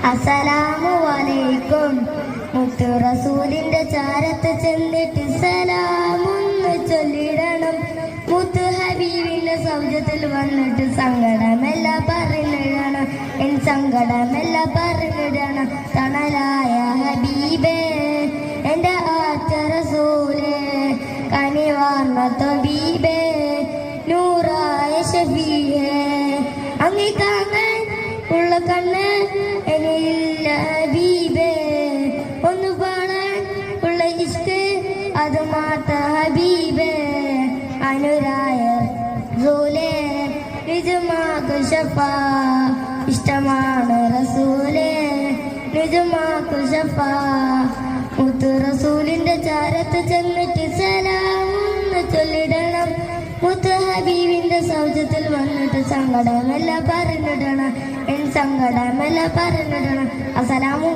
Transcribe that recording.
അസ്സലാമു അലൈക്കും. മുത്തു റസൂലിന്റെ ചാരത്ത് ചെന്നിട്ട് സലാമൊന്ന് ചൊല്ലിടണം. മുത്തു ഹബീബിന്റെ സൗജത്തിൽ വന്നിട്ട് സങ്കടമെല്ലാം പറഞ്ഞിടണം. എൻ സങ്കടമെല്ലാം പറഞ്ഞിടണം. തണലായ ഹബീബേ എന്റെ ആറ്റ റസൂലേ, കനിവാർന്ന തബീബേ, നൂറായ ഷഫീഹേ, അങ്ങേ താങ്ങാൻ ഉള്ള കണ്ണ് എനിയില്ല ഹബീബേ, ഒന്ന് പാടാൻ ഉള്ള ഇഷ്ക് അത് മാത്ത ഹബീബേ, അനുരായ റസൂലേ നിജമാക്കു ശഫാ, ഇഷ്ടമാണ് റസൂലേ നിജമാക്കു ശഫാ. മുത്തു റസൂലിന്റെ ചാരത്ത് ചെന്നിട്ട് സലാമൊന്ന് ചൊല്ലിടണം. മുത്തു ഹബീബിന്റെ സൗജത്തിൽ വന്നിട്ട് സങ്കടമെല്ലാം പറഞ്ഞിടണം. എൻ സങ്കടമെല്ലാം പറഞ്ഞിടണം. അസ്സലാമു